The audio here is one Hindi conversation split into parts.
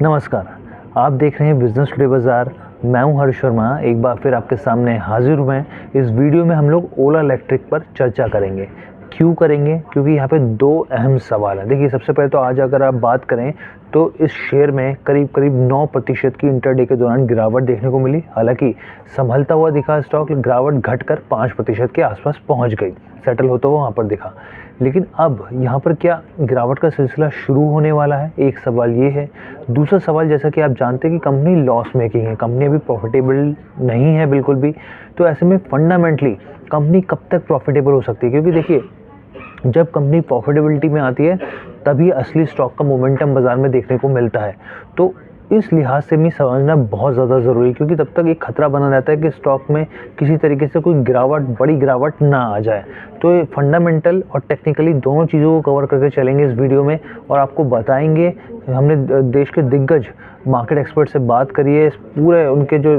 नमस्कार, आप देख रहे हैं बिज़नेस टुडे बाज़ार। मैं हूं हर्ष शर्मा। एक बार फिर आपके सामने हाज़िर हूं मैं। इस वीडियो में हम लोग ओला इलेक्ट्रिक पर चर्चा करेंगे। क्यों करेंगे? क्योंकि यहाँ पे 2 अहम सवाल हैं। देखिए, सबसे पहले तो आज अगर आप बात करें तो इस शेयर में करीब-करीब 9% की इंट्राडे के दौरान गिरावट देखने को मिली। हालाँकि संभलता हुआ दिखा स्टॉक, गिरावट घटकर 5% के आसपास पहुँच गई, सेटल होता हुआ वहाँ पर दिखा। लेकिन अब यहाँ पर क्या गिरावट का सिलसिला शुरू होने वाला है? एक सवाल ये है। दूसरा सवाल, जैसा कि आप जानते हैं कि कंपनी लॉस मेकिंग है, कंपनी अभी प्रॉफिटेबल नहीं है बिल्कुल भी। तो ऐसे में फंडामेंटली कंपनी कब तक प्रॉफिटेबल हो सकती है? क्योंकि देखिए, जब कंपनी प्रॉफिटेबिलिटी में आती है तभी असली स्टॉक का मोमेंटम बाज़ार में देखने को मिलता है। तो इस लिहाज से भी समझना बहुत ज़्यादा ज़रूरी है, क्योंकि तब तक एक खतरा बना रहता है कि स्टॉक में किसी तरीके से कोई गिरावट, बड़ी गिरावट ना आ जाए। तो ये फंडामेंटल और टेक्निकली दोनों चीज़ों को कवर करके चलेंगे इस वीडियो में और आपको बताएंगे। हमने देश के दिग्गज मार्केट एक्सपर्ट से बात करी है। इस पूरे उनके जो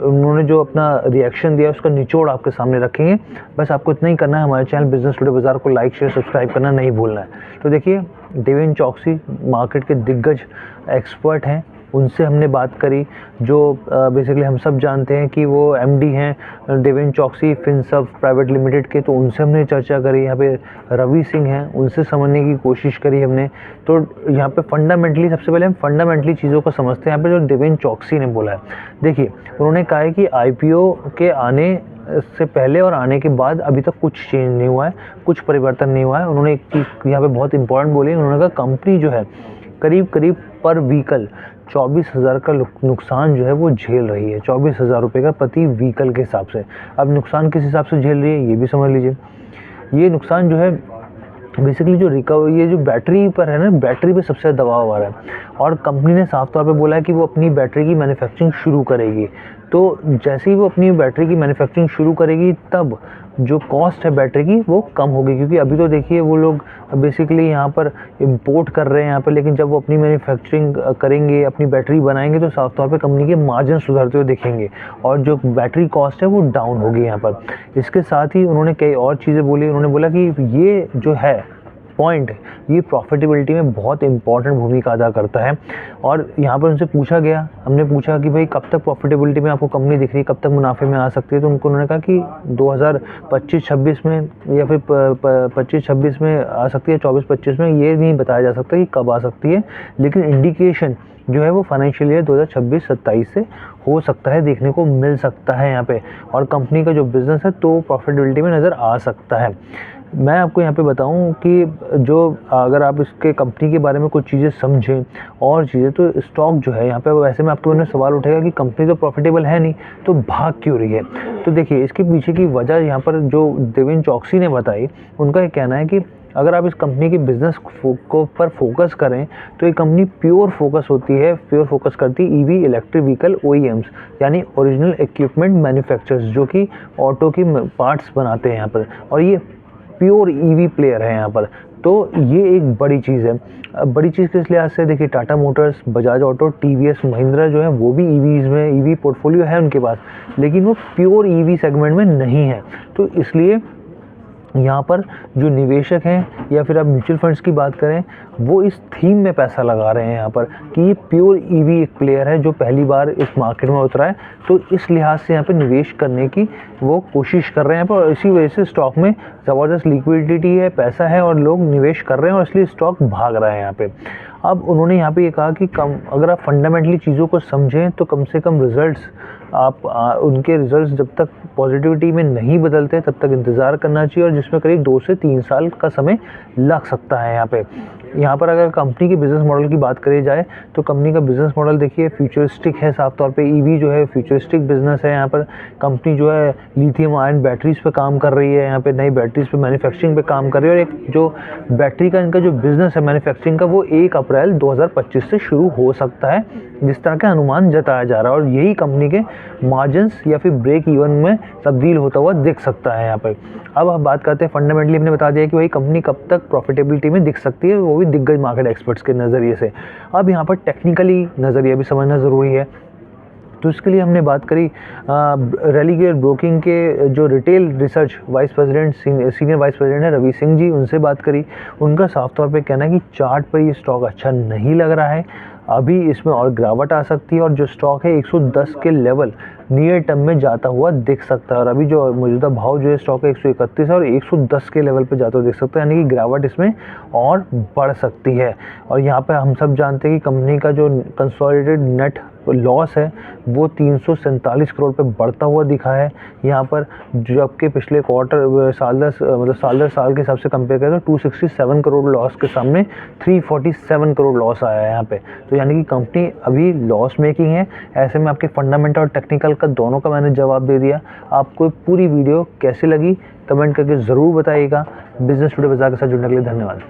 उन्होंने जो अपना रिएक्शन दिया उसका निचोड़ आपके सामने रखेंगे। बस आपको इतना ही करना है, हमारे चैनल बिज़नेस टुडे बाज़ार को लाइक, शेयर, सब्सक्राइब करना नहीं भूलना है। तो देखिए, डेविन चौकसी मार्केट के दिग्गज एक्सपर्ट हैं, उनसे हमने बात करी, जो बेसिकली हम सब जानते हैं कि वो एमडी हैं डेविन चौकसी फिनसर्व प्राइवेट लिमिटेड के। तो उनसे हमने चर्चा करी। यहाँ पे रवि सिंह हैं, उनसे समझने की कोशिश करी हमने। तो यहाँ पे फंडामेंटली, सबसे पहले हम फंडामेंटली चीज़ों को समझते हैं। यहाँ पे जो डेविन चौकसी ने बोला है, देखिए, उन्होंने कहा है कि आईपीओ के आने से पहले और आने के बाद अभी तक कुछ चेंज नहीं हुआ है, कुछ परिवर्तन नहीं हुआ है। उन्होंने एक चीज़ यहाँ पे बहुत इंपॉर्टेंट बोली, उन्होंने कहा कंपनी जो है करीब पर व्हीकल 24,000 का नुकसान जो है वो झेल रही है। 24,000 रुपये का प्रति व्हीकल के हिसाब से। अब नुकसान किस हिसाब से झेल रही है ये भी समझ लीजिए। ये नुकसान जो है बेसिकली जो रिकवरी, ये जो बैटरी पर है ना, बैटरी पे सबसे दबाव आ रहा है और कंपनी ने साफ तौर पे बोला है कि वो अपनी बैटरी की मैन्युफैक्चरिंग शुरू करेगी। तो जैसे ही वो अपनी बैटरी की मैन्युफैक्चरिंग शुरू करेगी तब जो कॉस्ट है बैटरी की वो कम होगी, क्योंकि अभी तो देखिए वो लोग बेसिकली यहाँ पर इंपोर्ट कर रहे हैं यहाँ पर, लेकिन जब वो अपनी मैन्युफैक्चरिंग करेंगे, अपनी बैटरी बनाएंगे तो साफ तौर पे कंपनी के मार्जिन सुधरते हुए दिखेंगे और जो बैटरी कॉस्ट है वो डाउन होगी यहाँ पर। इसके साथ ही उन्होंने कई और चीज़ें बोली। उन्होंने बोला कि ये जो है पॉइंट, ये प्रॉफिटेबिलिटी में बहुत इंपॉर्टेंट भूमिका अदा करता है। और यहाँ पर उनसे पूछा गया, हमने पूछा कि भाई कब तक प्रॉफिटेबिलिटी में आपको कंपनी दिख रही है, कब तक मुनाफे में आ सकती है? तो उन्होंने कहा कि 2025-26 में या फिर 25-26 में आ सकती है, 24-25 में, ये नहीं बताया जा सकता कि कब आ सकती है, लेकिन इंडिकेशन जो है वो फाइनेंशियल ईयर 2026-27 से हो सकता है, देखने को मिल सकता है यहाँ पे। और कंपनी का जो बिज़नेस है तो प्रॉफिटेबिलिटी में नज़र आ सकता है। मैं आपको यहाँ पे बताऊँ कि जो अगर आप इसके कंपनी के बारे में कुछ चीज़ें समझें और चीज़ें, तो स्टॉक जो है यहाँ पे, वैसे में आपके मन में सवाल उठेगा कि कंपनी तो प्रॉफिटेबल है नहीं तो भाग क्यों रही है? तो देखिए, इसके पीछे की वजह यहाँ पर जो डेविन चौकसी ने बताई, उनका ये कहना है कि अगर आप इस कंपनी के बिज़नेस को पर फोकस करें तो ये कंपनी प्योर फोकस होती है, प्योर फोकस करती है ईवी इलेक्ट्रिक व्हीकल ओईएम्स, यानी ओरिजिनल इक्विपमेंट मैन्युफैक्चरर्स, जो कि ऑटो की पार्ट्स बनाते हैं यहाँ पर, और ये प्योर ईवी प्लेयर है यहाँ पर। तो ये एक बड़ी चीज़ है। बड़ी चीज़ किस लिहाज से? देखिए, Tata Motors, Bajaj auto, TVS, Mahindra जो है वो भी ईवीज़ में, ईवी पोर्टफोलियो है उनके पास, लेकिन वो प्योर ईवी सेगमेंट में नहीं है। तो इसलिए यहाँ पर जो निवेशक हैं या फिर आप म्यूचुअल फंड्स की बात करें, वो इस थीम में पैसा लगा रहे हैं यहाँ पर कि ये प्योर ईवी एक प्लेयर है जो पहली बार इस मार्केट में उतरा है। तो इस लिहाज से यहाँ पे निवेश करने की वो कोशिश कर रहे हैं यहाँ पर, और इसी वजह से स्टॉक में ज़बरदस्त लिक्विडिटी है, पैसा है और लोग निवेश कर रहे हैं, और इसलिए स्टॉक भाग रहा है यहाँ पे। अब उन्होंने यहाँ पे ये कहा कि अगर आप फंडामेंटली चीज़ों को समझें तो कम से कम रिजल्ट्स आप उनके रिजल्ट्स जब तक पॉजिटिविटी में नहीं बदलते तब तक इंतज़ार करना चाहिए, और जिसमें करीब 2 से 3 साल का समय लग सकता है यहाँ पर अगर कंपनी के बिज़नेस मॉडल की बात करी जाए तो कंपनी का बिज़नेस मॉडल देखिए फ्यूचरिस्टिक है। साफ तौर पे ईवी जो है फ्यूचरिस्टिक बिज़नेस है। यहाँ पर कंपनी जो है लिथियम आयन बैटरीज़ पे काम कर रही है, यहाँ पे नई बैटरीज़ पे मैन्युफैक्चरिंग पे काम कर रही है, और एक जो बैटरी का इनका जो बिज़नेस है मैन्युफैक्चरिंग का, वो 1 अप्रैल 2025 से शुरू हो सकता है, जिस तरह का अनुमान जताया जा रहा है, और यही कंपनी के मार्जिन्स या फिर ब्रेक इवन में तब्दील होता हुआ दिख सकता है यहाँ पर। अब हम बात करते हैं फंडामेंटली, हमने बता दिया कि भाई कंपनी कब तक प्रॉफिटेबिलिटी में दिख सकती है, वो भी दिग्गज मार्केट एक्सपर्ट्स के नज़रिए से। अब यहाँ पर टेक्निकली नज़रिया भी समझना ज़रूरी है। तो इसके लिए हमने बात करी रेलिगेयर ब्रोकिंग के जो retail research vice president senior vice president है रवि सिंह जी, उनसे बात करी। उनका साफ तौर पे कहना है कि चार्ट पर ये स्टॉक अच्छा नहीं लग रहा है, अभी इसमें और गिरावट आ सकती है और जो स्टॉक है 110 के लेवल नियर टर्म में जाता हुआ दिख सकता है। और अभी जो मौजूदा भाव जो है स्टॉक है 131 है और 110 के लेवल पे जाता हुआ दिख सकता है, यानी कि गिरावट इसमें और बढ़ सकती है। और यहाँ पे हम सब जानते हैं कि कंपनी का जो कंसोलिडेटेड नेट लॉस है वो 347 करोड़ पे बढ़ता हुआ दिखा है यहाँ पर, जबकि पिछले क्वार्टर साल दर साल के हिसाब से कंपेयर करें तो 267 करोड़ लॉस के सामने 347 करोड़ लॉस आया है यहाँ पे। तो यानी कि कंपनी अभी लॉस मेकिंग है। ऐसे में आपके फंडामेंटल और टेक्निकल का दोनों का मैंने जवाब दे दिया। आपको पूरी वीडियो कैसी लगी कमेंट करके ज़रूर बताइएगा। बिजनेस टुडे बाजार के साथ जुड़ने के लिए धन्यवाद।